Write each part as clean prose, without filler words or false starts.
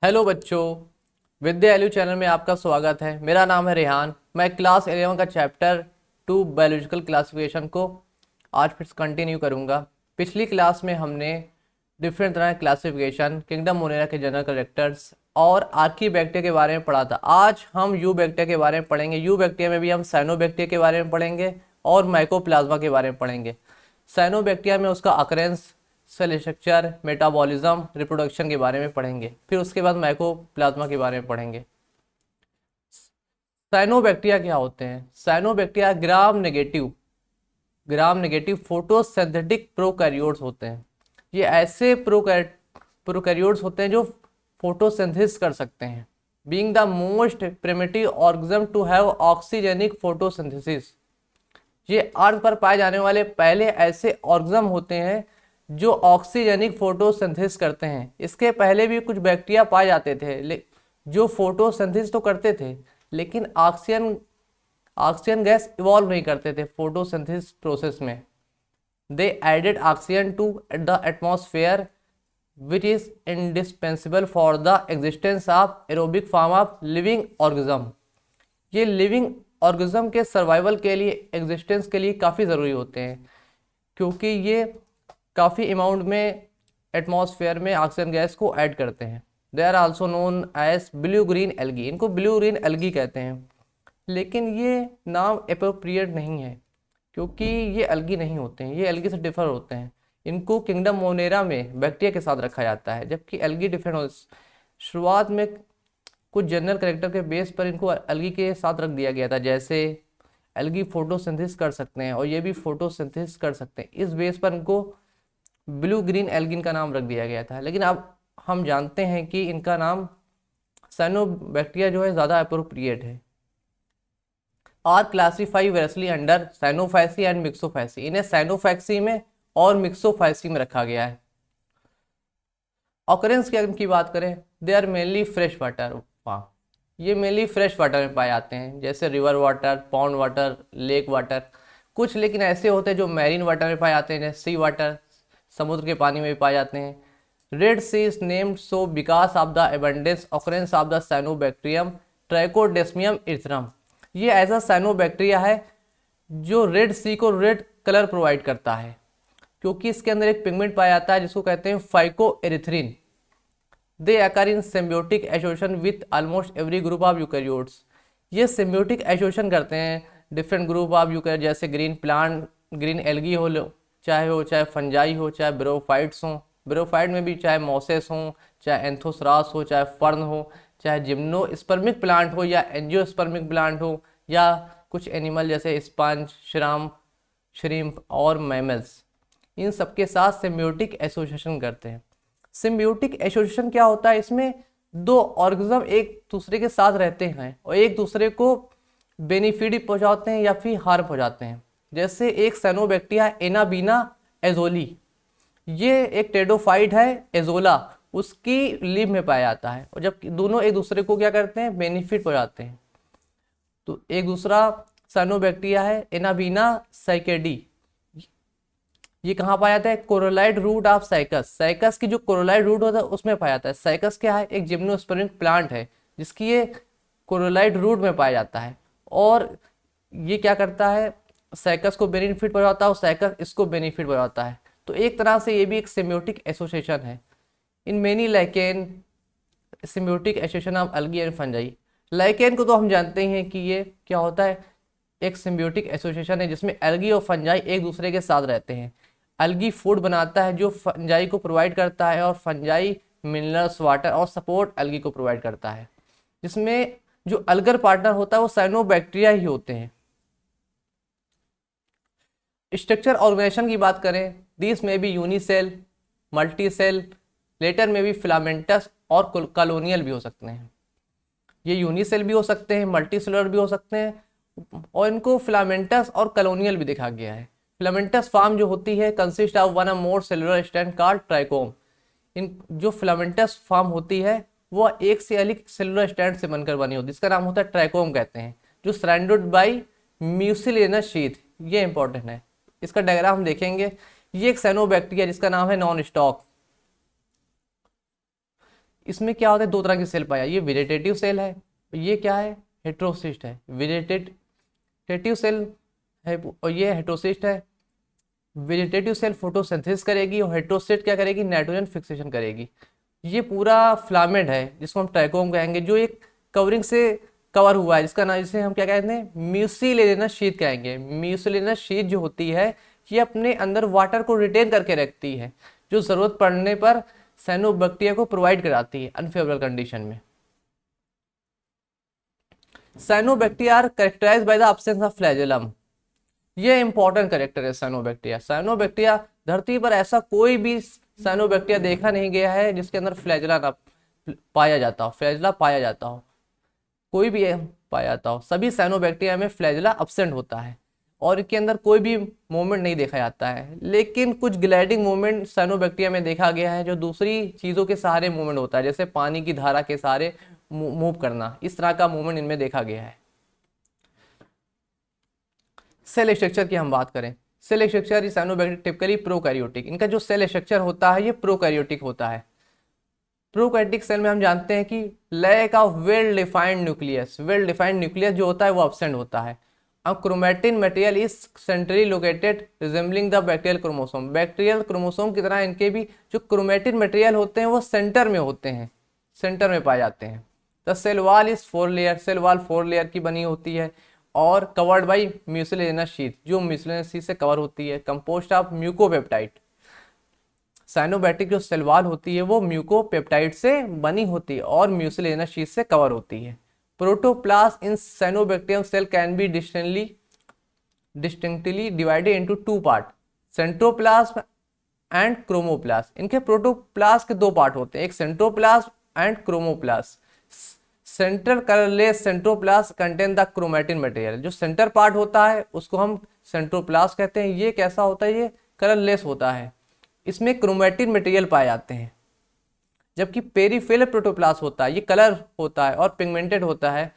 Hello बच्चों, विद्या LU channel में आपका स्वागत है। मेरा नाम है रेहान। मैं क्लास 11 का चैप्टर 2 बायोलॉजिकल क्लासिफिकेशन को आज फिर कंटिन्यू करूंगा। पिछली क्लास में हमने डिफरेंट तरह के क्लासिफिकेशन, किंगडम मोनेरा के जनरल कैरेक्टर्स और आर्कीबैक्टीरिया के बारे में पढ़ा था। आज हम यू बैक्टीरिया के बारे में पढ़ेंगे। यू बैक्टीरिया में भी हम साइनोबैक्टीरिया के बारे में पढ़ेंगे और माइकोप्लाज्मा के बारे में पढ़ेंगे। साइनोबैक्टीरिया में उसका occurrence, cell structure, metabolism, reproduction के बारे में पढ़ेंगे। फिर उसके बाद माइकोप्लाज्मा के बारे में पढ़ेंगे। साइनोबैक्टीरिया क्या होते हैं? Cyanobacteria gram negative photosynthetic prokaryotes होते हैं। ये ऐसे प्रोकैरियोट्स होते हैं जो फोटोसिंथेसिस कर सकते हैं। Being the most primitive organism to have oxygenic photosynthesis, ये अर्थ पर पाए जाने वाले पहले ऐसे ऑर्गेनिज्म होते हैं जो ऑक्सीजेनिक फोटोसिंथेसिस करते हैं। इसके पहले भी कुछ बैक्टीरिया पाए जाते थे जो फोटोसिंथेसिस तो करते थे, लेकिन ऑक्सीजन ऑक्सीजन गैस इवॉल्व नहीं करते थे फोटोसिंथेसिस प्रोसेस में। They added oxygen to the atmosphere which is indispensable for the existence of aerobic form of living organism. ये लिविंग ऑर्गेनिज्म के सर्वाइवल के लिए, एग्जिस्टेंस के लिए काफ़ी ज़रूरी होते हैं, क्योंकि ये काफ़ी अमाउंट में एटमॉस्फेयर में ऑक्सीजन गैस को ऐड करते हैं। They are also known as blue green algae. इनको ब्लू ग्रीन एल्गी कहते हैं, लेकिन ये नाम अप्रोप्रिएट नहीं है क्योंकि ये एल्गी नहीं होते हैं, ये एल्गी से डिफर होते हैं। इनको किंगडम मोनेरा में बैक्टीरिया के साथ रखा जाता है, जबकि एल्गी डिफरेंट हो। शुरुआत में कुछ जनरल कैरेक्टर के बेस पर इनको एल्गी के साथ रख दिया गया था, जैसे एल्गी फोटोसिंथेसिस कर सकते हैं और ये भी फोटोसिंथेसिस कर सकते हैं। इस बेस पर इनको ब्लू ग्रीन एल्गिन का नाम रख दिया गया था। लेकिन अब हम जानते हैं कि इनका नाम साइनोबैक्टीरिया जो है ज़्यादा अप्रोप्रिएट है। Are classified variously under Cyanophyceae and Myxophyceae. इन्हें साइनोफैक्सी में और मिक्सोफैसी में रखा गया है। ऑकरेंस की बात करें, they are mainly fresh water. ये मेनली फ्रेश वाटर में पाए जाते हैं, जैसे river water, pond water, lake water. कुछ लेकिन ऐसे होते हैं जो मैरीन वाटर में पाए जाते हैं, जैसे सी वाटर, समुद्र के पानी में भी पाए जाते हैं। Red Sea is named so because of the abundance occurrence of the cyanobacterium Trichodesmium erythraeum. ये ऐसा साइनोबैक्टीरिया है जो रेड सी को रेड कलर प्रोवाइड करता है, क्योंकि इसके अंदर एक पिगमेंट पाया जाता है जिसको कहते हैं phycoerythrin. They occur in symbiotic association with almost every group of eukaryotes. ये सिम्बियोटिक एसोसिएशन करते हैं डिफरेंट ग्रुप ऑफ यूकैरियोट, जैसे ग्रीन प्लांट, ग्रीन एल्गी चाहे फंजाई हो, चाहे ब्रोफाइट्स हो। ब्रोफाइट में भी चाहे मॉसेस हो, चाहे एंथोसरास हो, चाहे फर्न हो, चाहे जिम्नोस्पर्मिक प्लांट हो या एंजियोस्पर्मिक प्लांट हो, या कुछ एनिमल जैसे स्पंज, श्रिम्प और मैमल्स। इन सबके साथ सिम्बियोटिक एसोसिएशन करते हैं। सिम्बियोटिक एसोसिएशन क्या होता है? इसमें दो ऑर्गेनिज्म एक दूसरे के साथ रहते हैं और एक दूसरे को बेनिफिट पहुंचाते हैं या फिर हार्म पहुंचाते हैं। जैसे एक साइनोबैक्टीरिया एनाबीना एजोली, ये एक टेडोफाइट है एजोला, उसकी लीफ में पाया जाता है, और जब दोनों एक दूसरे को क्या करते हैं, बेनिफिट पहुंचाते हैं। तो एक दूसरा साइनोबैक्टीरिया है एनाबीना साइकेडी। ये कहाँ पाया जाता है? कोरोलाइड रूट ऑफ साइकस। साइकस की जो कोरोलाइड रूट होता है उसमें पाया जाता है। साइकस क्या है? एक जिम्नोस्पर्मिक प्लांट है जिसकी ये कोरोलाइड रूट में पाया जाता है, और ये क्या करता है, साइकस को बेनिफिट पहुंचाता है और साइकस इसको बेनिफिट पहुंचाता है। तो एक तरह से ये भी एक सिम्बियोटिक एसोसिएशन है। In many lichen symbiotic association of algae and fungi. Lichen को तो हम जानते ही हैं कि ये क्या होता है, एक सिम्बियोटिक एसोसिएशन है जिसमें एल्गी और फंजाई एक दूसरे के साथ रहते हैं। एल्गी फूड बनाता है जो फंजाई को प्रोवाइड करता है, और फंजाई मिनरल्स, वाटर और सपोर्ट एल्गी को प्रोवाइड करता है, जिसमें जो अल्गर पार्टनर होता है वो साइनोबैक्टीरिया ही होते हैं। स्ट्रक्चर ऑर्गेनाइजेशन की बात करें, दिस में भी यूनिसेल, मल्टीसेल, लेटर में भी फिलामेंटस और कॉलोनियल भी हो सकते हैं। ये यूनिसेल भी हो सकते हैं, मल्टीसेलुलर भी हो सकते हैं, और इनको फिलामेंटस और कॉलोनियल भी देखा गया है। फिलामेंटस फॉर्म जो होती है कंसिस्ट ऑफ वन और मोर सेलुलर स्ट्रैंड कॉल्ड ट्राइकोम। इन जो फिलामेंटस फॉर्म होती है वो एक से अधिक सेलुलर स्ट्रैंड से बनकर बनी होती है, इसका नाम होता है ट्राइकोम कहते हैं, जो सराउंडेड बाय म्यूसिलिनस शीथ। ये इंपॉर्टेंट है, इसका डायग्राम हम देखेंगे। ये एक साइनोबैक्टीरिया जिसका नाम है नॉन स्टॉक। इसमें क्या होता है, दो तरह के सेल पाया, ये वेजिटेटिव सेल है, ये क्या है, हेट्रोसिस्ट है। वेजिटेटिव सेल है और ये हेट्रोसिस्ट है। वेजिटेटिव सेल फोटोसिंथेसिस करेगी और हेट्रोसिस्ट क्या करेगी, नाइट्रोजन फिक्सेशन करेगी। ये पूरा फिलामेंट है जिसको हम ट्राइकोम कहेंगे, जो एक कवरिंग से कवर हुआ है, जिसका नाम, जिसे हम क्या कहते हैं, म्यूसिलेनस शीथ कहेंगे। म्यूसिलेनस शीथ जो होती है ये अपने अंदर वाटर को रिटेन करके रखती है, जो जरूरत पड़ने पर साइनोबैक्टीरिया को प्रोवाइड कराती है अनफेवरेबल कंडीशन में। Cyanobacteria are characterized by the absence of flagellum. ये इंपॉर्टेंट कैरेक्टर है साइनोबैक्टीरिया। साइनोबैक्टीरिया, धरती पर ऐसा कोई भी साइनोबैक्टीरिया देखा नहीं गया है जिसके अंदर फ्लैजेला ना पाया जाता हो, फ्लैजेला पाया जाता हो, कोई भी पाया जाता हो। सभी साइनोबैक्टीरिया में फ्लैजेला अब्सेंट होता है और इनके अंदर कोई भी मूवमेंट नहीं देखा जाता है। लेकिन कुछ ग्लाइडिंग मूवमेंट साइनोबैक्टीरिया में देखा गया है, जो दूसरी चीज़ों के सहारे मूवमेंट होता है, जैसे पानी की धारा के सहारे मूव करना, इस तरह का मूवमेंट इनमें देखा गया है। सेल स्ट्रक्चर की हम बात करें, cell structure is cyanobacteria typically prokaryotic. इनका जो सेल स्ट्रक्चर होता है ये प्रोकैरियोटिक होता है। प्रोकैरियोटिक सेल में हम जानते हैं कि lack of well defined nucleus, well defined nucleus जो होता है वो एब्सेंट होता है। अब chromatin material is centrally located resembling the bacterial chromosome. Bacterial chromosome की तरह इनके भी जो क्रोमैटिन मटेरियल होते हैं वो सेंटर में होते हैं, सेंटर में पाए जाते हैं। The cell wall is 4 layer, cell wall 4 layer की बनी होती है और कवर्ड बाई म्यूसिलेनस शीथ, जो म्यूसिलेनस शीथ से कवर होती है, कंपोस्ट ऑफ म्यूकोपेप्टाइड। साइनोबैक्टीरिया जो सेल वॉल होती है वो म्यूकोपेप्टाइड से बनी होती है और म्यूसिलेनस शीथ से कवर होती है। Protoplast in cyanobacterium cell can be distinctly divided into two part, centroplasm and chromoplast. इनके प्रोटोप्लास्ट के दो पार्ट होते हैं, एक centroplasm and chromoplast. Central colourless centroplast contain the chromatin material. जो सेंटर पार्ट होता है उसको हम सेंट्रोप्लास्ट कहते हैं। ये कैसा होता है, ये कलरलेस होता है, इसमें क्रोमैटिन मटेरियल पाए जाते हैं। जबकि पेरिफेरल प्रोटोप्लास्ट होता है, ये कलर होता है और पिगमेंटेड होता है,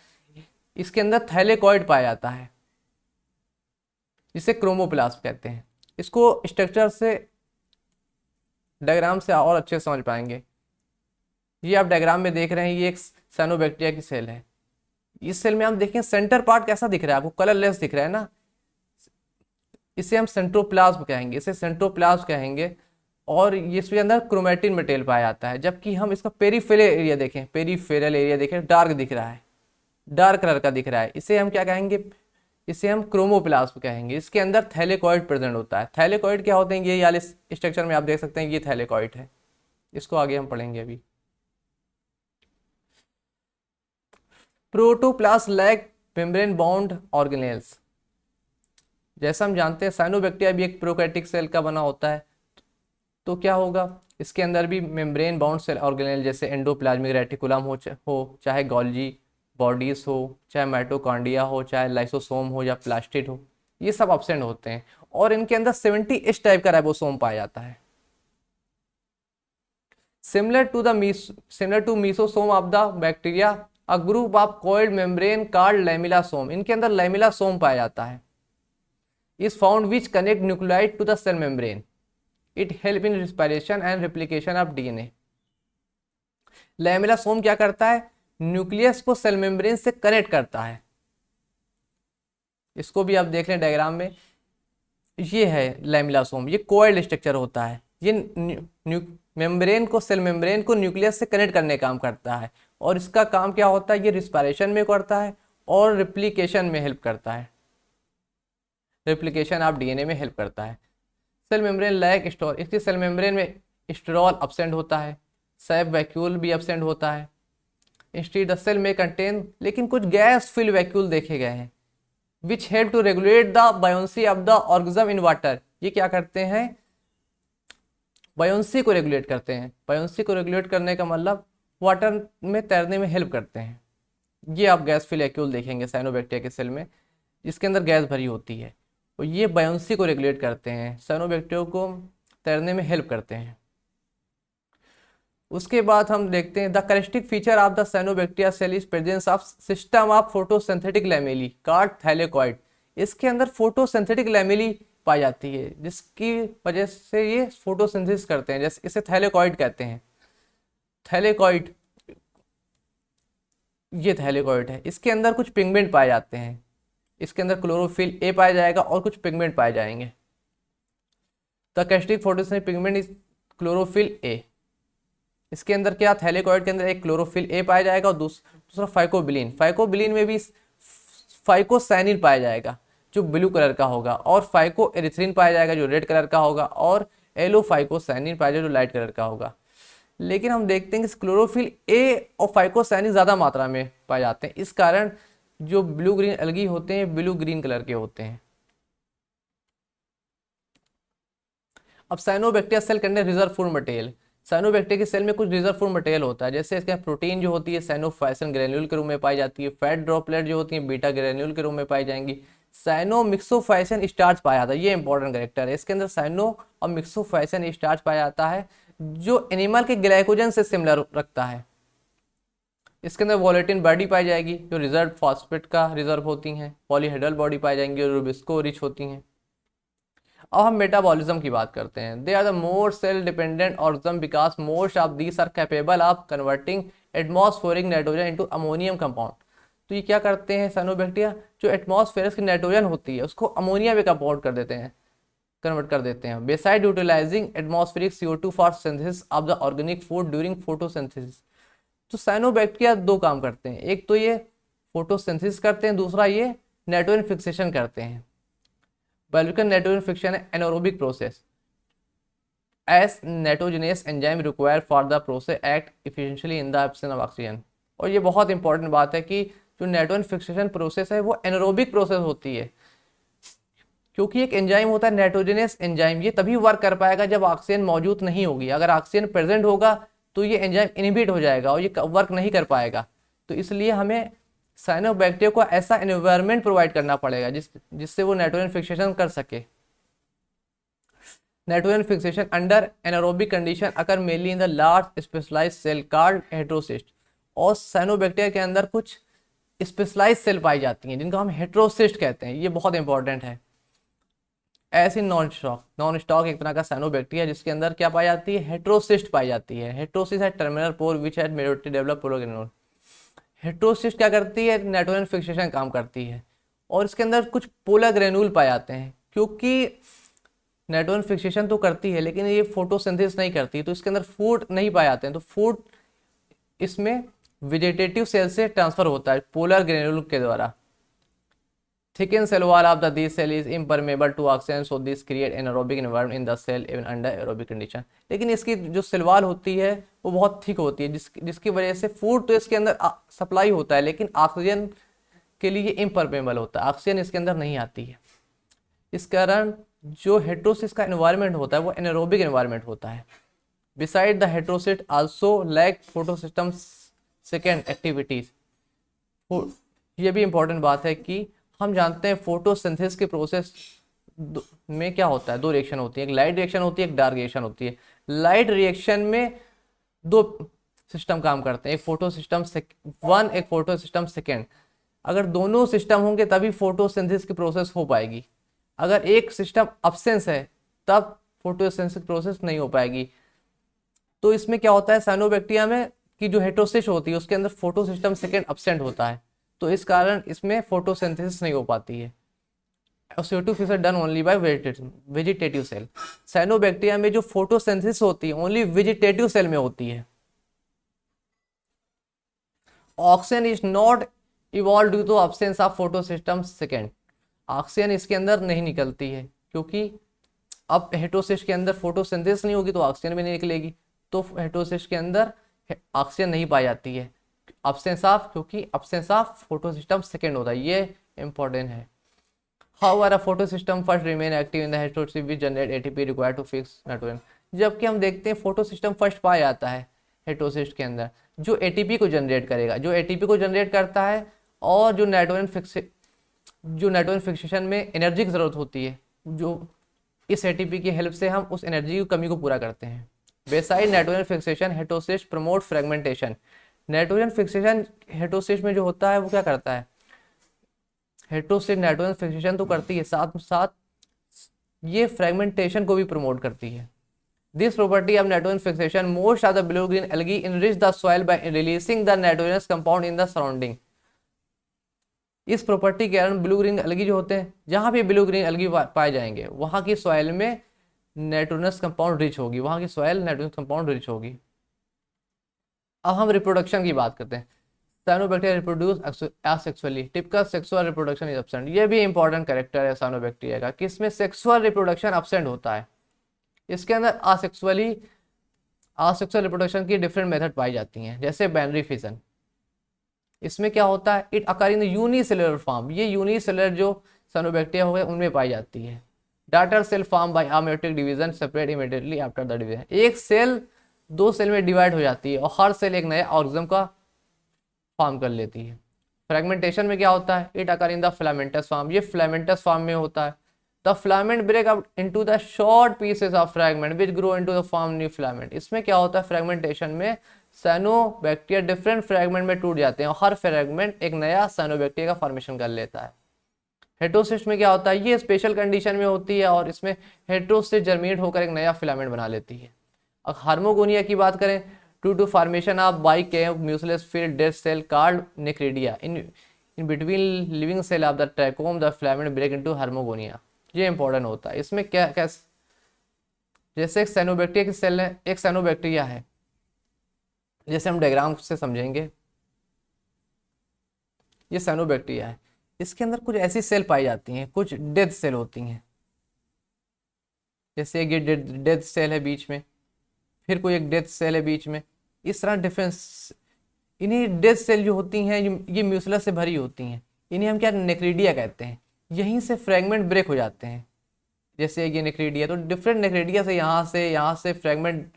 इसके अंदर थैलेकॉइड पाया जाता है, जिसे क्रोमोप्लास्ट कहते हैं। इसको स्ट्रक्चर से, डायग्राम से और अच्छे से समझ पाएंगे। ये आप डायग्राम में देख रहे हैं, ये एक साइनोबैक्टीरिया की सेल है। इस सेल में हम देखें सेंटर पार्ट कैसा दिख रहा है आपको, कलरलेस दिख रहा है ना, इसे हम सेंट्रोप्लाज्म कहेंगे, इसे सेंट्रोप्लाज्म कहेंगे। और इसके अंदर क्रोमैटिन मटेरियल पाया जाता है। जबकि हम इसका पेरिफेरल एरिया देखें, पेरिफेरल एरिया देखें, डार्क दिख रहा है, डार्क कलर का दिख रहा है, इसे हम क्या कहेंगे, इसे हम क्रोमोप्लास्ट कहेंगे। इसके अंदर थैलेकॉइड प्रेजेंट होता है। थैलेकॉइड क्या होते हैं, ये वाले स्ट्रक्चर में आप देख सकते हैं, ये थैलेकॉइड है। इसको आगे हम पढ़ेंगे अभी। Protoplast lack membrane bound organelles. जैसा हम जानते हैं साइनोबैक्टीरिया भी एक प्रोकैरियोटिक सेल का बना होता है, तो क्या होगा, इसके अंदर भी मेम्ब्रेन बाउंड सेल ऑर्गेनेल जैसे एंडोप्लाज्मिक रेटिकुलम हो चाहे गोल्जी बॉडीज हो, चाहे माइटोकॉन्ड्रिया हो, चाहे लाइसोसोम हो या प्लास्टिड हो, ये सब एब्सेंट होते हैं। और इनके अंदर 70 इस टाइप का राइबोसोम पाया जाता है। Similar to mesosome of the bacteria, a group of coiled membrane called lamellasome. इनके अंदर लैमिलासोम पाया जाता है, is found which connect nucleotide to the cell membrane. It help in respiration and replication of DNA. Lamellasome क्या करता है, nucleus को cell membrane से कनेक्ट करता है। इसको भी आप देख लें डायग्राम में, ये है लैमिलासोम, ये कोइल्ड स्ट्रक्चर होता है। ये मेम्ब्रेन को, सेल मेम्ब्रेन को न्यूक्लियस से कनेक्ट करने का काम करता है। और इसका काम क्या होता है, ये रिस्पायरेशन में करता है और रिप्लिकेशन में हेल्प करता है, रिप्लिकेशन ऑफ डीएनए में हेल्प करता है। सेल मेम्ब्रेन लैक स्टोर, इसकी सेल मेम्ब्रेन में स्टेरॉल एब्सेंट होता है, सैप वैक्यूल भी एब्सेंट होता है। इंस्टीड द सेल में कंटेन, लेकिन कुछ गैस फिल वैक्यूल देखे गए हैं, which help to regulate the buoyancy of the organism in water. ये क्या करते हैं, बायोन्सी को रेगुलेट करते हैं। बायोन्सी को रेगुलेट करने का मतलब वाटर में तैरने में हेल्प करते हैं। ये आप गैस फिल वैक्यूल देखेंगे साइनोबैक्टीरिया के सेल में, जिसके अंदर गैस भरी होती है, और ये बायोन्सी को रेगुलेट करते हैं, साइनोबैक्टीरिया को तैरने में हेल्प करते हैं। उसके बाद हम देखते हैं the characteristic feature of the cyanobacteria cell is presence of system of photosynthetic lamellae called thylakoid. इसके अंदर फोटोसिंथेटिक लैमेली पाई जाती है, जिसकी वजह से ये फोटोसिंथेसिस करते हैं, जैसे इसे थैलेकॉइड कहते हैं। थैलेकॉइड ये थैलेकॉइड है, इसके अंदर कुछ पिगमेंट पाए जाते हैं, इसके अंदर क्लोरोफिल ए पाया जाएगा और कुछ पिगमेंट पाए जाएंगे। The characteristic photosynthetic pigment is chlorophyll a. इसके अंदर क्या, थैलेकॉइड के अंदर एक क्लोरोफिल ए पाया जाएगा और दूसरा फाइकोबिलिन। फाइकोबिलिन में भी फाइकोसाइनिन पाया जाएगा जो ब्लू कलर का होगा, और फाइको एरिथ्रिन पाया जाएगा जो रेड कलर का होगा, और एलो फाइकोसाइनिन पाया जाएगा जो लाइट कलर का होगा। लेकिन हम देखते हैं कि क्लोरोफिल ए और फाइकोसाइनिन ज़्यादा मात्रा में पाए जाते हैं, इस कारण जो ब्लू ग्रीन एल्गी होते हैं ब्लू ग्रीन कलर के होते हैं। अब cyanobacteria cell contain reserve food material. Cyanobacteria के सेल में कुछ रिजर्व फूड मटेरियल होता है, जैसे इसके प्रोटीन जो होती है साइनोफाइसिन ग्रेन्यूल के रूप में पाई जाती है, फैट ड्रॉपलेट जो होती है बीटा ग्रेन्यूल के रूप में पाई जाएंगी, साइनोमिक्सोफाइसिन स्टार्च पाया जाता है, ये इंपॉर्टेंट कैरेक्टर है। इसके अंदर साइनो और मिक्सोफाइसिन स्टार्च पाया जाता है जो एनिमल के ग्लाइकोजन से सिमिलर रखता है। इसके अंदर वोलेटिन बॉडी पाई जाएगी जो रिजर्व फॉस्फेट का रिजर्व होती हैं, पॉलीहेड्रल बॉडी पाई जाएंगी और रुबिस्को रिच होती हैं। अब हम मेटाबॉलिज्म की बात करते हैं। They are the more self dependent organism because most of these are capable of converting atmospheric nitrogen into ammonium compound. तो ये क्या करते हैं साइनोबैक्टीरिया, जो एटमॉस्फेरिक की नाइट्रोजन होती है उसको अमोनिया में कंपाउंड कर देते हैं, कन्वर्ट कर देते हैं। Beside utilizing atmospheric CO2 for synthesis of the organic food during photosynthesis. तो साइनोबैक्टीरिया दो काम करते हैं, एक तो ये फोटोसिंथेसिस करते हैं, दूसरा ये नाइट्रोजन फिक्सेशन करते हैं। बायोलॉजिकल नाइट्रोजन फिक्शन है anaerobic process as nitrogenase enzyme required for the process act efficiently in the absence of oxygen. और ये बहुत इंपॉर्टेंट बात है कि जो नाइट्रोजन फिक्सेशन प्रोसेस है वो एनारोबिक प्रोसेस होती है, क्योंकि एक एंजाइम होता है नाइट्रोजनस एंजाइम, ये तभी वर्क कर पाएगा जब ऑक्सीजन मौजूद नहीं होगी। अगर ऑक्सीजन प्रेजेंट होगा तो ये एंजाइम इनहिबिट हो जाएगा और ये वर्क नहीं कर पाएगा। तो इसलिए हमें साइनोबैक्टीरिया को ऐसा एनवायरनमेंट प्रोवाइड करना पड़ेगा जिससे वो नाइट्रोजन फिक्सेशन कर सके। Nitrogen fixation under anaerobic condition occur mainly in the large specialized cell called heterocyst. और साइनोबैक्टीरिया के अंदर कुछ स्पेशलाइज्ड सेल पाई जाती हैं जिनको हम हेटेरोसिस्ट कहते हैं, ये बहुत इंपॉर्टेंट है। ऐसी नॉन स्टॉक एक तरह का साइनोबैक्टीरिया जिसके अंदर क्या पाई जाती है, हेटेरोसिस्ट पाई जाती है। हेटेरोसिस्ट है terminal pore which had majority develop progranule. Heterocyst क्या करती है, नाइट्रोजन फिक्सेशन काम करती है, और इसके अंदर कुछ पोलर ग्रेन्यूल पाए जाते हैं। क्योंकि नाइट्रोजन फिक्सेशन तो करती है लेकिन ये फोटोसिंथेसिस नहीं करती, तो इसके अंदर फूड नहीं पाए जाते हैं। तो फूड इसमें वेजिटेटिव सेल से ट्रांसफर होता है पोलर ग्रेन्यूल के द्वारा। Thickened cell wall of the cell is impermeable to oxygen, so this create anaerobic environment in the cell even under aerobic condition। लेकिन इसकी जो सेल वॉल होती है वो बहुत थिक होती है जिसकी वजह से फूड तो इसके अंदर सप्लाई होता है लेकिन ऑक्सीजन के लिए इम्परमेबल होता है, ऑक्सीजन इसके अंदर नहीं आती है। इस कारण जो हेटेरोसिस का एनवायरनमेंट होता है वो एनारोबिक एनवायरनमेंट होता है। Beside the heterocyst also lack photosystem second activities. ये भी इंपॉर्टेंट बात है कि हम जानते हैं फोटोसिंथेसिस के प्रोसेस में क्या होता है, दो रिएक्शन होती है, एक लाइट रिएक्शन होती है, एक डार्क रिएक्शन होती है। लाइट रिएक्शन में दो सिस्टम काम करते हैं, एक फोटो सिस्टम वन, एक फोटो सिस्टम सेकेंड। अगर दोनों सिस्टम होंगे तभी फोटोसिंथेसिस की प्रोसेस हो पाएगी। अगर एक सिस्टम अब्सेंस है तब फोटोसिंथेसिस प्रोसेस नहीं हो पाएगी। तो इसमें क्या होता है, साइनोबैक्टीरिया में की जो हेटेरोसिस होती है उसके अंदर फोटो सिस्टम सेकेंड अब्सेंट होता है, तो इस कारण इसमें फोटोसिंथेसिस नहीं हो पाती है। CO2 fixation done only by vegetative cell. Cyanobacteria में जो फोटोसिंथेसिस होती है ओनली वेजिटेटिव सेल में होती है। Oxygen is not evolve due to absence of photosystem second. Oxygen इसके अंदर नहीं निकलती है क्योंकि अब हेटेरोसिस के अंदर फोटोसिंथेसिस नहीं होगी तो ऑक्सीजन भी नहीं निकलेगी, तो हेटेरोसिस के अंदर ऑक्सीजन नहीं पाई जाती है। एब्सेंस ऑफ, क्योंकि एब्सेंस ऑफ फोटोसिस्टम सेकेंड होता है, ये इंपॉर्टेंट है। However a photosystem first remain active in the heterocyst which generate ATP required to fix nitrogen. जबकि हम देखते हैं फोटोसिस्टम फर्स्ट पाया जाता है हेटेरोसिस के अंदर जो ATP को जनरेट करेगा, जो ATP को जनरेट करता है, और जो नाइट्रोजन फिक्सेशन में एनर्जी की जरूरत होती है, जो इस ATP की हेल्प से हम उस एनर्जी की कमी को पूरा करते हैं। Beside nitrogen fixation heterosis promote fragmentation. Nitrogen fixation heterosis में जो होता है वो क्या करता है, हेटेरोसिस नाइट्रोजन फिक्सेशन तो करती है, साथ साथ ये फ्रेगमेंटेशन को भी प्रमोट करती है। This property of nitrogen fixation, most of the blue-green algae enrich the soil by releasing the nitrogenous compound in the surrounding. इस प्रॉपर्टी के कारण ब्लू ग्रीन अलगी जो होते हैं, जहां भी ब्लू ग्रीन अलगी पाए जाएंगे वहां की सॉइल में नाइट्रोजनस कंपाउंड रिच होगी, वहां की सॉइल नाइट्रोजन कंपाउंड रिच होगी। अब हम रिप्रोडक्शन की बात करते हैं। Cyanobacteria reproduce asexually, typical sexual reproduction is absent. ये भी इंपॉर्टेंट कैरेक्टर है साइनोबैक्टीरिया का कि इसमें सेक्सुअल रिप्रोडक्शन एब्सेंट होता है। इसके अंदर असेक्सुअल रिप्रोडक्शन की डिफरेंट मेथड पाई जाती हैं, जैसे बाइनरी फिजन। इसमें क्या होता है, it occur in unicellular form. ये यूनिसेलुलर जो साइनोबैक्टीरिया हो गए उनमें पाई जाती है। Daughter cell form by amitotic division separate immediately after the division. एक सेल 2 सेल में डिवाइड हो जाती है और हर सेल एक नया ऑर्गेनिज्म का फॉर्म कर लेती है। फ्रेगमेंटेशन में क्या होता है, it occur in the filamentous form. ये फिलामेंटस फॉर्म में होता है। The filament break up into the short pieces of fragment which grow into the form new filament. इसमें क्या होता है, फ्रेगमेंटेशन में साइनोबैक्टीरिया डिफरेंट फ्रैगमेंट में टूट जाते हैं और हर फ्रैगमेंट एक नया साइनोबैक्टीरिया का फॉर्मेशन कर लेता है। हेटेरोसिस्ट में क्या होता है, ये स्पेशल कंडीशन में होती है और इसमें हेटेरोसिस्ट जर्मिनेट होकर एक नया फिलामेंट बना लेती है। अब हार्मोगोनिया की बात करें, to formation of biconcave mucilage filled dead cell called necridia in between living cell of the trichome the filament break into hormogonia. ये इंपॉर्टेंट होता है। इसमें क्या जैसे एक साइनोबैक्टीरिया की सेल है, एक साइनोबैक्टीरिया है, जैसे हम डायग्राम से समझेंगे। ये साइनोबैक्टीरिया है, इसके अंदर कुछ ऐसी सेल पाई जाती हैं, कुछ डेथ सेल होती हैं। जैसे ये डेथ सेल है बीच में, फिर कोई एक डेथ सेल है बीच में। इस तरह डिफरेंस, इन्हीं डेथ सेल जो होती हैं ये म्यूसिलस से भरी होती हैं, इन्हें हम क्या नेक्रिडिया कहते हैं। यहीं से फ्रैगमेंट ब्रेक हो जाते हैं। जैसे ये नेक्रिडिया, तो डिफरेंट नेक्रिडिया से यहाँ से फ्रैगमेंट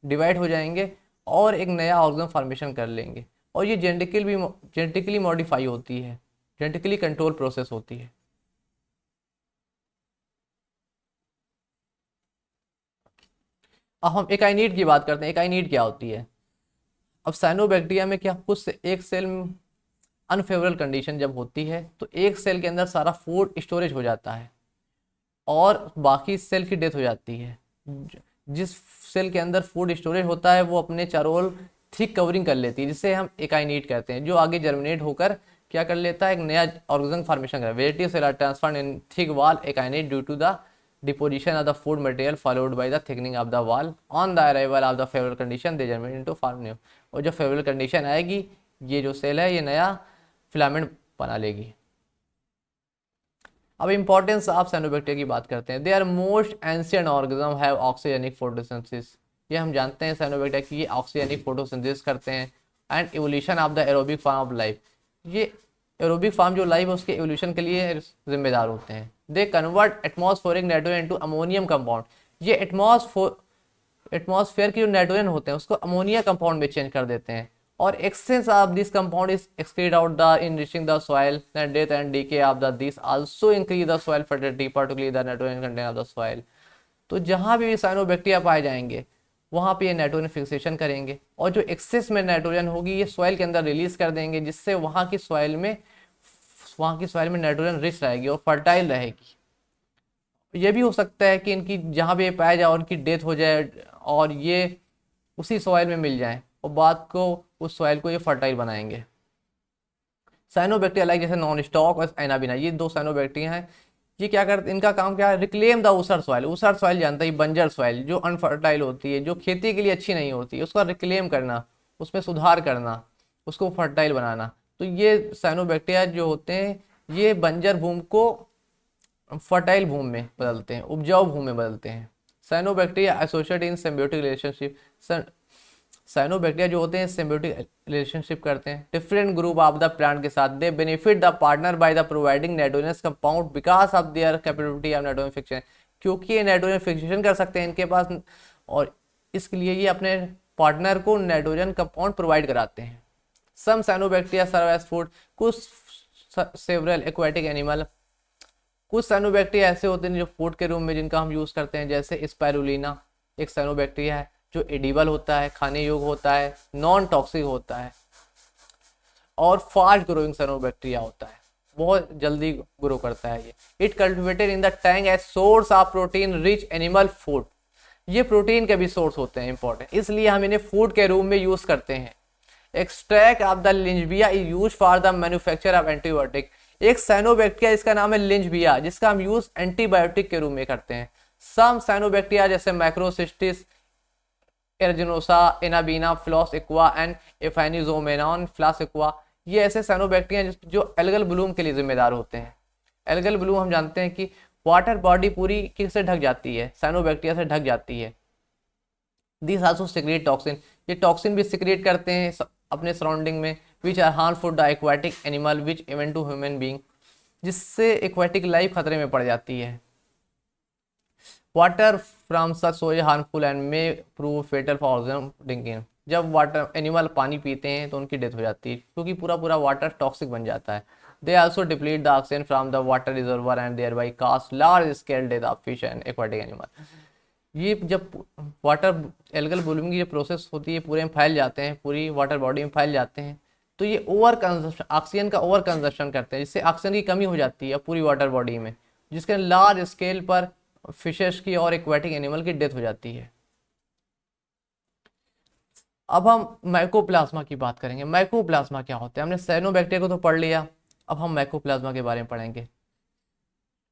डिवाइड हो जाएंगे और एक नया ऑर्गन फॉर्मेशन कर लेंगे। और ये जेनेटिकली मॉडिफाई होती है, जेनेटिकली कंट्रोल प्रोसेस होती है। अब हम एकाइनीड की बात करते हैं। एकाइनीड क्या होती है। अब साइनोबैक्टीरिया में क्या, कुछ एक सेल अनफेवरेबल कंडीशन जब होती है तो एक सेल के अंदर सारा फूड स्टोरेज हो जाता है और बाकी सेल की डेथ हो जाती है। जिस सेल के अंदर फूड स्टोरेज होता है वो अपने चारों ओर थिक कवरिंग कर लेती है, जिसे हम एकाइनीड कहते हैं, जो आगे जर्मिनेट होकर क्या कर लेता है, एक नया ऑर्गेनिज्म फॉर्मेशन कर। Vegetative cell are transferred in thick wall akinete due to the deposition of the food material followed by the thickening of the wall. On the arrival of the favourable condition they germinate into form new. और जब favourable condition आएगी, ये जो cell है ये नया filament बना लेगी। अब इंपॉर्टेंस ऑफ साइनोबैक्टीरिया की बात करते हैं। They are most ancient organism have oxygenic photosynthesis. ये हम जानते हैं साइनोबैक्टीरिया की ये ऑक्सीजेनिक फोटोसिंथेसिस करते हैं। And evolution of the aerobic form of life. ये एरोबिक फॉर्म जो लाइफ है उसके एवोल्यूशन के लिए जिम्मेदार होते हैं। They convert atmospheric nitrogen into ammonium compound. ये एटमॉस्फेयर के जो नाइट्रोजन होते हैं उसको अमोनिया कंपाउंड में चेंज कर देते हैं। और excess of this compound is excreted out the enriching the soil. Then death and decay of these also increase the soil fertility, particularly the nitrogen content of the soil. तो जहाँ भी cyanobacteria पाए जाएंगे वहाँ पे ये नाइट्रोजन फिक्सेशन करेंगे और जो एक्सेस में नाइट्रोजन होगी ये सॉइल के अंदर रिलीज कर देंगे, जिससे वहाँ की सॉइल में नाइट्रोजन रिच रहेगी और फर्टाइल रहेगी। ये भी हो सकता है कि इनकी जहाँ भी ये पाया जाए उनकी डेथ हो जाए और ये उसी सॉइल में मिल जाए और बाद को उस सॉइल को ये फर्टाइल बनाएंगे। साइनोबैक्टीरिया लाइक जैसे नॉन स्टॉक और एनाबिना, ये 2 साइनोबैक्टीरिया हैं। ये क्या करते, इनका काम क्या है, रिक्लेम द ऊसर सॉइल। ऊसर सॉइल जानते ही, बंजर सॉइल जो अनफर्टाइल होती है, जो खेती के लिए अच्छी नहीं होती है, उसका रिक्लेम करना, उसमें सुधार करना, उसको फर्टाइल बनाना। तो ये साइनोबैक्टीरिया जो होते हैं ये बंजर भूमि को फर्टाइल भूमि में बदलते हैं, उपजाऊ भूमि में बदलते हैं। साइनोबैक्टीरिया एसोसिएटेड इन सिम्बियोटिक रिलेशनशिप। साइनोबैक्टीरिया जो होते हैं सिम्बियोटिक रिलेशनशिप करते हैं different group of the plant के साथ। दे benefit the partner by the providing nitrogenous compound because of their capability of nitrogen fixation. क्योंकि ये नाइट्रोजन फिक्सेशन कर सकते हैं इनके पास, और इसके लिए ये अपने पार्टनर को नाइट्रोजन कंपाउंड प्रोवाइड कराते हैं। Some cyanobacteria serve as food. कुछ सेवरल एक्वाटिक एनिमल, कुछ साइनोबैक्टीरिया ऐसे होते हैं जो फूड के रूप में जिनका हम यूज करते हैं, जैसे स्पाइरुलिना एक साइनोबैक्टीरिया है जो एडिबल होता है, खाने योग्य होता है, नॉन टॉक्सिक होता है और फास्ट ग्रोइंग साइनोबैक्टीरिया होता है, बहुत जल्दी ग्रो करता है ये। It cultivated in the tank as source of protein rich animal food. ये प्रोटीन के भी सोर्स होते हैं इंपॉर्टेंट, इसलिए हम इन्हें फूड के रूप में यूज करते हैं। Extract of the Lyngbya is use for the manufacture of antibiotic. एक साइनोबैक्टीरिया इसका नाम है लिंचबिया, जिसका हम यूज एंटीबायोटिक के रूप में करते हैं। सम साइनोबैक्टीरिया जैसे Microcystis aeruginosa, Anabaena, flos aquae and Aphanizomenon flos aquae, ये ऐसे साइनोबैक्टीरिया जो एल्गल ब्लूम के लिए जिम्मेदार होते हैं। एल्गल ब्लूम हम जानते हैं कि वाटर बॉडी पूरी किससे ढक जाती है, साइनोबैक्टीरिया से ढक जाती है। दिस आल्सो सिक्रेट टॉक्सिन, ये टॉक्सिन भी सिक्रेट करते हैं अपने सराउंडिंग में, which are harmful to aquatic animal which even to human being, जिससे एक्वाटिक लाइफ खतरे में पड़ जाती है। वाटर फ्रॉम सच सोज harmful and may prove fatal for organism drinking. जब वाटर एनिमल पानी पीते हैं तो उनकी डेथ हो जाती है, क्योंकि पूरा पूरा वाटर टॉक्सिक बन जाता है। They also deplete the oxygen from the water reservoir and thereby cause large scale death of fish and aquatic animal. ये जब वाटर एल्गल ब्लूमिंग की जो प्रोसेस होती है पूरे में फैल जाते हैं, पूरी वाटर बॉडी में फैल जाते हैं, तो ये ओवर कंजप्शन, ऑक्सीजन का ओवर कंजप्शन करते हैं, जिससे ऑक्सीजन की कमी हो जाती है पूरी वाटर बॉडी में, जिसके लार्ज स्केल पर फिशेस की और एक्वाटिक एनिमल की डेथ हो जाती है। अब हम माइकोप्लाज्मा की बात करेंगे। माइकोप्लाज्मा क्या होता है? हमने साइनोबैक्टीरिया को तो पढ़ लिया, अब हम माइकोप्लाज्मा के बारे में पढ़ेंगे।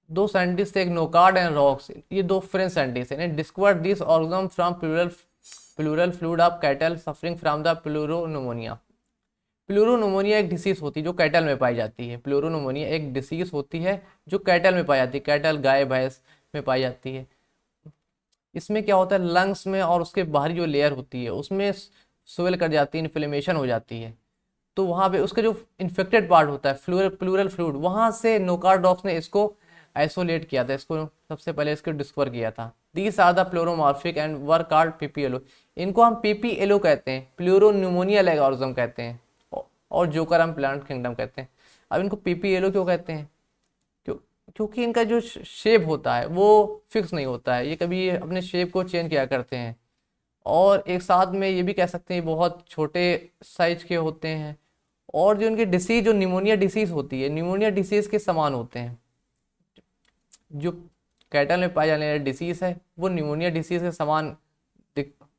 दो साइंटिस्ट थे, एक नोकार्ड एंड रॉक्स, ये दो फ्रेंच साइंटिस्ट हैं, discover this organism from pleural fluid of cattle suffering from the pleuropneumonia. Pleuropneumonia एक डिसीज होती है जो कैटल में पाई जाती है। प्लूरोनोमोनिया एक डिसीज होती है जो कैटल में पाई जाती है, कैटल गाय भैंस में पाई जाती है। इसमें क्या होता है, लंग्स में और उसके बाहरी जो लेयर होती है उसमें स्वेल कर जाती है, इन्फ्लेमेशन हो जाती है, तो वहाँ पे उसका जो इन्फेक्टेड पार्ट होता है प्लूरल फ्लूइड, वहाँ से नोकार्ड रॉक्स ने इसको आइसोलेट किया था, इसको सबसे पहले इसको डिस्कवर किया था। These are the pleomorphic and were called PPLO. इनको हम पीपीएलओ कहते हैं, प्लूरोन्यूमोनिया लाइक ऑर्गेनिज्म कहते हैं, और जोकर हम प्लांट किंगडम कहते हैं। अब इनको पीपीएलओ क्यों कहते हैं? क्योंकि इनका जो शेप होता है वो फिक्स नहीं होता है, ये कभी अपने शेप को चेंज किया करते हैं, और एक साथ में ये भी कह सकते हैं बहुत छोटे साइज के होते हैं, और जो इनकी डिसीज जो निमोनिया डिसीज होती है, निमोनिया डिसीज के समान होते हैं। जो कैटल में पाई जाने वाली डिसीज है वो निमोनिया डिसीज के समान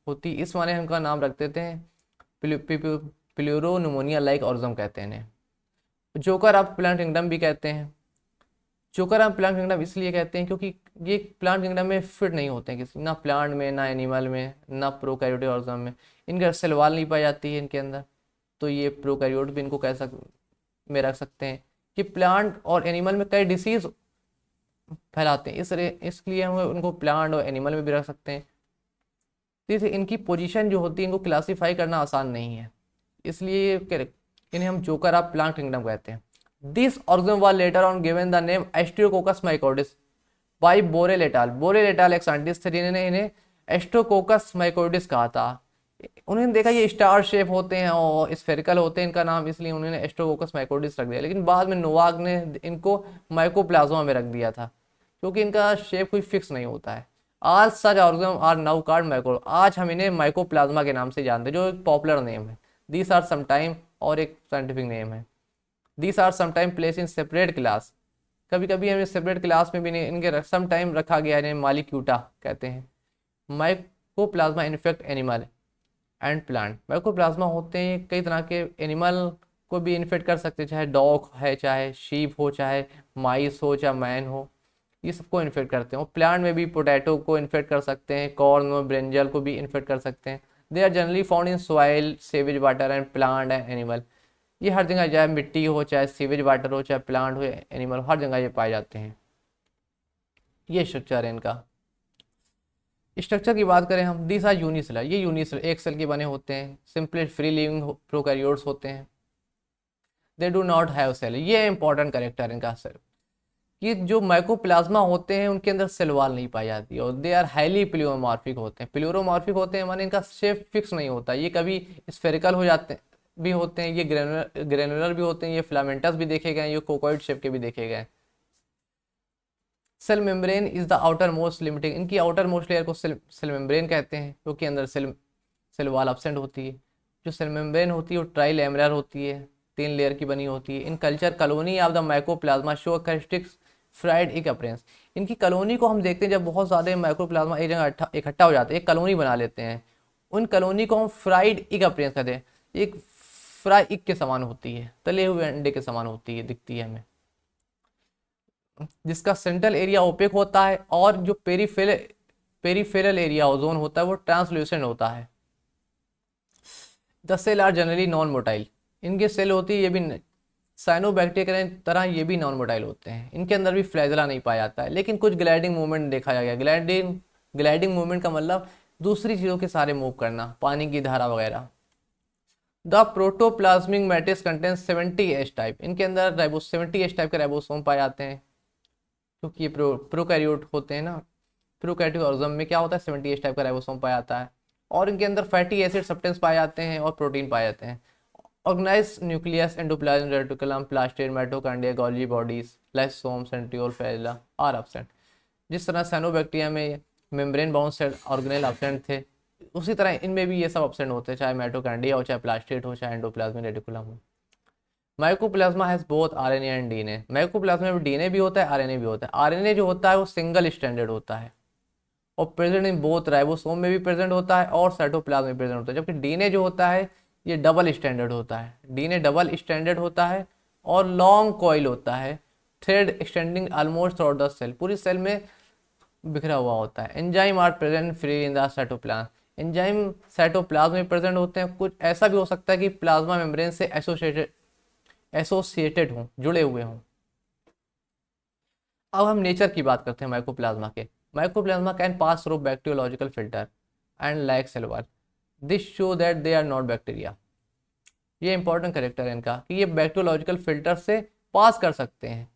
होती, इस माने उनका नाम रख देते हैं प्लूरोन्यूमोनिया लाइक ऑर्गेनिज्म कहते हैं इन्हें। जोकर ऑफ प्लांट किंगडम भी कहते हैं। जोकर ऑफ प्लांट किंगडम इसलिए कहते हैं क्योंकि ये प्लांट किंगडम में फिट नहीं होते हैं किसी, ना प्लांट में, ना एनिमल में, ना प्रोकैरियोटिक ऑर्गेनिज्म में। इनके सेल वॉल नहीं पाई जाती है इनके अंदर, तो ये प्रोकैरियोट भी इनको में रख सकते हैं कि प्लांट और एनिमल में कई डिसीज फैलाते हैं, इसलिए हम उनको प्लांट और एनिमल में भी रख सकते हैं। तो इनकी पोजीशन जो होती है इनको क्लासीफाई करना आसान नहीं है, इसलिए इन्हें हम जोकर ऑफ प्लांट किंगडम कहते हैं। This organism was later on given the name Asterococcus mycoides by Borrel et al. Borrel et al एक साइंटिस्ट थे जिन्होंने इन्हें एस्ट्रोकोकस माइकोइडिस कहा था। उन्होंने देखा ये स्टार शेप होते हैं और स्फेरिकल होते हैं इनका नाम, इसलिए उन्होंने एस्ट्रोकोकस माइकोइडिस रख दिया, लेकिन बाद में नोवाक ने इनको माइकोप्लाज्मा में रख दिया था, क्योंकि इनका शेप कोई फिक्स नहीं होता है। आज such organism are now called myco, आज हम इन्हें माइकोप्लाज्मा के नाम से जानते हैं, जो एक पॉपुलर नेम है। दीस आर समटाइम, और एक साइंटिफिक नेम है। These are sometime place in separate class, कभी कभी हमें सेपरेट क्लास में भी नहीं, इनके समटाइम रखा गया है, मालिक्यूटा कहते हैं। Mycoplasma infect animal and plant. Mycoplasma होते हैं कई तरह के, एनिमल को भी इन्फेक्ट कर सकते हैं, चाहे डॉग है, चाहे शीप हो, चाहे माइस हो, चाहे मैन हो, ये सबको इन्फेक्ट करते हैं। और प्लांट में भी पोटैटो को इन्फेक्ट कर सकते हैं, कॉर्न और ब्रिंजल को भी इन्फेक्ट कर सकते हैं। They are generally found in soil, sewage water and plant and animal. ये हर जगह, चाहे मिट्टी हो, चाहे सीवेज वाटर हो, चाहे प्लांट हो, एनिमल, हर जगह ये पाए जाते हैं। ये स्ट्रक्चर है इनका। स्ट्रक्चर की बात करें हम, दीस आर यूनिसेलर, ये यूनिसेलर एक सेल के बने होते हैं। सिंपली फ्री लिविंग प्रोकैरियोट्स होते हैं। They do not have cell, ये इंपॉर्टेंट कैरेक्टर इनका सेल, कि जो माइकोप्लाज्मा होते हैं उनके अंदर सेल वॉल नहीं पाई जाती, और दे आर हाईली प्लूरोमॉर्फिक होते हैं। प्लूरोमॉर्फिक होते हैं माने इनका शेप फिक्स नहीं होता, ये कभी स्फेरिकल हो जाते हैं भी होते हैं, ये ग्रेनुलर भी होते हैं, ये फिलामेंटस भी देखे गए, ये कोकोइड शेप के भी देखे गए। Cell membrane is the outer most limiting, इनकी आउटर मोस्ट लेयर को सेल मेम्ब्रेन कहते हैं, क्योंकि अंदर सेल वॉल एब्सेंट होती है। जो सेल मेम्ब्रेन होती है वो ट्राइलेमरल होती है, 3 लेयर की बनी होती है। In culture colony of the mycoplasma show characteristics fried egg appearance. इनकी कॉलोनी को हम देखते हैं जब बहुत ज़्यादा माइक्रोप्लाज्मा एक जगह इकट्ठा हो जाते हैं, एक कॉलोनी बना लेते हैं, उन कॉलोनी को हम फ्राइड इग अपीयरेंस कहते हैं। एक फ्राई इग के समान होती है, तले हुए अंडे के समान होती है, दिखती है हमें, जिसका सेंट्रल एरिया ओपेक होता है और जो पेरीफेरल एरिया जोन होता है वो ट्रांसल्यूसेंट होता है। The cell are generally non motile. इनके सेल होती है ये भी साइनोबैक्टीरिया की तरह ये भी नॉन मोटाइल होते हैं। इनके अंदर भी फ्लैजेला नहीं पाया जाता है, लेकिन कुछ ग्लाइडिंग मूवमेंट देखा गया। ग्लाइडिंग मूवमेंट का मतलब दूसरी चीज़ों के सारे मूव करना, पानी की धारा वगैरह। The protoplasmic matrix contains 70 H type. इनके अंदर 70 एच टाइप के राइबोसोम पाए जाते हैं, क्योंकि ये प्रोकैरियोट होते हैं ना। प्रोकैरियोटिक ऑर्गेनिज्म में क्या होता है, 70 एच टाइप का राइबोसोम पाया जाता है, और इनके अंदर फैटी एसिड सब्सटेंस पाए जाते हैं और प्रोटीन पाए जाते हैं। Organize nucleus, endoplasm, reticulum, plastid, mitochondria, Golgi bodies, lysosome, centriole, flagella are absent. जिस तरह साइनोबैक्टीरिया में membrane bound cell organelle absent थे, उसी तरह इनमें भी ये सब एब्सेंट होते हैं, चाहे माइटोकॉन्ड्रिया हो, चाहे प्लास्टिड हो, चाहे एंडोप्लाज्मिक रेटिकुलम हो। Mycoplasma has both RNA and DNA. Mycoplasma में डीएनए भी होता है, आरएनए भी होता है। आरएनए जो होता है वो सिंगल स्ट्रैंडेड होता है और प्रेजेंट इन बोथ, राइबोसोम में भी प्रेजेंट होता है और साइटोप्लाज्म में प्रेजेंट होता है। जबकि डीएनए जो होता है ये डबल स्टैंडर्ड होता है। डीएनए डबल स्टैंडर्ड होता है और लॉन्ग कॉइल होता है, thread extending almost through the cell, पूरी सेल में बिखरा हुआ होता है। Enzyme are present free in the cytoplasm. Enzyme cytoplasm में प्रेजेंट होते हैं। कुछ ऐसा भी हो सकता है कि प्लाज्मा मेम्ब्रेन से एसोसिएटेड हों, जुड़े हुए हों। अब हम नेचर की बात करते हैं माइकोप्लाज्मा के। Mycoplasma can pass through bacteriological filter and lack cell wall, this show that they are not bacteria. ये इंपॉर्टेंट करेक्टर है इनका कि ये बैक्टीरियोलॉजिकल फिल्टर से पास कर सकते हैं,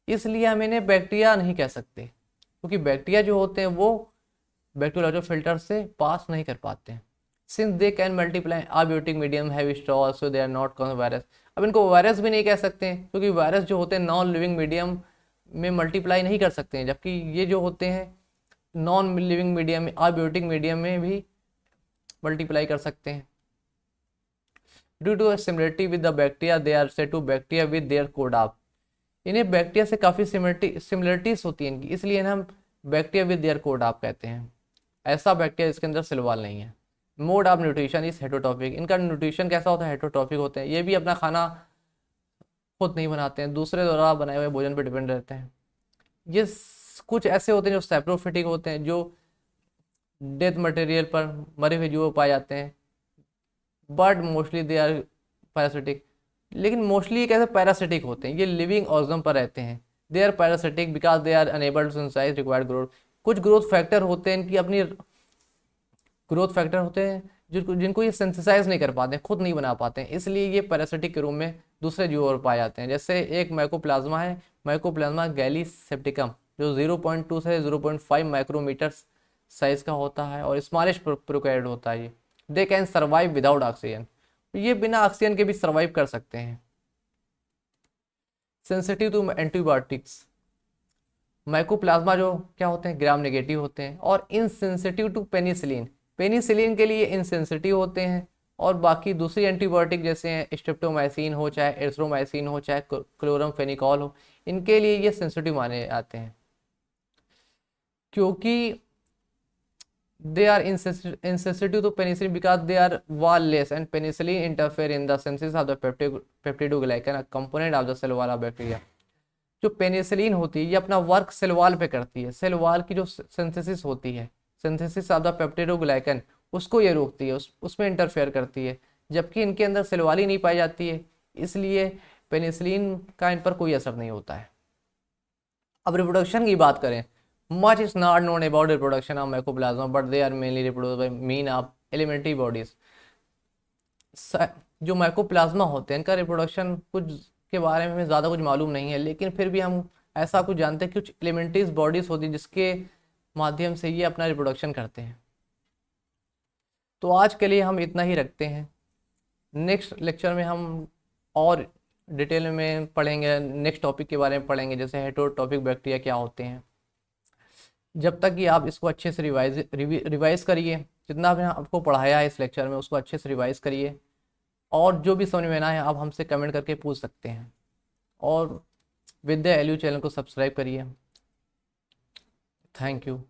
इसलिए हम इन्हें बैक्टीरिया नहीं कह सकते, क्योंकि बैक्टीरिया जो होते हैं वो बैक्टीरियोलॉजिकल फिल्टर से पास नहीं कर पाते हैं। Since they can multiply abiotic medium have straw, so they are not virus. अब इनको वायरस भी नहीं कह सकते हैं, क्योंकि वायरस जो होते हैं नॉन लिविंग मीडियम में मल्टीप्लाई नहीं कर सकते हैं, जबकि ये जो होते हैं नॉन लिविंग मीडियम में, अबायोटिक मीडियम में भी मल्टीप्लाई कर सकते हैं। Due to similarity with the bacteria they are said to bacteria with their कोडाप। इन्हें बैक्टीरिया से काफ़ी सिमिलरिटीज होती हैं इनकी, इसलिए इन्हें हम बैक्टीरिया विद देयर कोडाप कहते हैं। ऐसा बैक्टीरिया इसके अंदर सिलवाल नहीं है। Mode of nutrition is heterotrophic. इनका न्यूट्रिशन कैसा होता है, हेटरोट्रॉपिक होते हैं। ये भी अपना खाना खुद नहीं बनाते हैं, दूसरे द्वारा बनाए हुए भोजन पर डिपेंड रहते हैं। ये कुछ ऐसे होते हैं जो सैप्रोफिटिक होते हैं, जो डेथ मटेरियल पर मरे हुए जीवों पाए जाते हैं, but mostly they are parasitic. लेकिन मोस्टली ये कैसे पैरासिटिक होते हैं, ये लिविंग ऑर्गेनिज्म पर रहते हैं। They are parasitic because they are unable to synthesize required growth. कुछ ग्रोथ फैक्टर होते हैं इनकी अपनी, ग्रोथ फैक्टर होते हैं जिनको ये सिंथेसाइज नहीं कर पाते, खुद नहीं बना पाते हैं, इसलिए ये पैरासिटिक के रूप में दूसरे जीवों पर पाए जाते हैं। जैसे एक माइकोप्लाज्मा है, माइकोप्लाज्मा गैलीसेप्टिकम, जो 0.2 से 0.5 माइक्रोमीटर साइज का होता है और स्मॉलिश प्रोकैरियोट होता है। ये they can survive without oxygen. ये बिना ऑक्सीजन के भी सर्वाइव कर सकते हैं। Sensitive to antibiotics. माइकोप्लाज्मा जो क्या होते हैं, ग्राम नेगेटिव होते हैं और इनसेंसिटिव टू पेनिसिलिन। पेनिसिलिन के लिए इनसेंसिटिव होते हैं और बाकी दूसरी एंटीबायोटिक जैसे स्ट्रेप्टोमाइसिन हो, चाहे एरिथ्रोमाइसिन हो, चाहे क्लोरमफेनिकॉल हो, इनके लिए ये सेंसिटिव माने जाते हैं, क्योंकि they are insensitive to penicillin because they are wall-less and penicillin interfere in the synthesis of the peptidoglycan, a component of the cell wall of bacteria। जो पेनिसिलिन होती है ये अपना वर्क सेल वॉल पे करती है। सेल वॉल की जो सिंथेसिस होती है, सिंथेसिस ऑफ द पेप्टिडोग्लाइकन, उसको ये रोकती है, उसमें इंटरफेयर करती है, जबकि इनके अंदर सेल वॉल ही नहीं पाई जाती है, इसलिए पेनिसिलिन का इन पर कोई असर नहीं होता है। अब रिप्रोडक्शन की बात करें, much is not known about reproduction of mycoplasma, but they are mainly reproduced by means of elementary bodies। जो माइकोप्लाज्मा होते हैं इनका रिप्रोडक्शन कुछ के बारे में हमें ज़्यादा कुछ मालूम नहीं है, लेकिन फिर भी हम ऐसा कुछ जानते हैं कि कुछ एलिमेंट्री बॉडीज होती है जिसके माध्यम से ये अपना रिप्रोडक्शन करते हैं। तो आज के लिए हम इतना ही रखते हैं। नेक्स्ट लेक्चर में हम और डिटेल में पढ़ेंगे, नेक्स्ट टॉपिक के बारे में पढ़ेंगे, जैसे हेटेरोट्रॉपिक बैक्टीरिया क्या होते हैं। जब तक कि आप इसको अच्छे से रिवाइज करिए, जितना भी आपको पढ़ाया है इस लेक्चर में उसको अच्छे से रिवाइज करिए, और जो भी समझ में ना है आप हमसे कमेंट करके पूछ सकते हैं। और विद्या एलयू चैनल को सब्सक्राइब करिए। Thank you.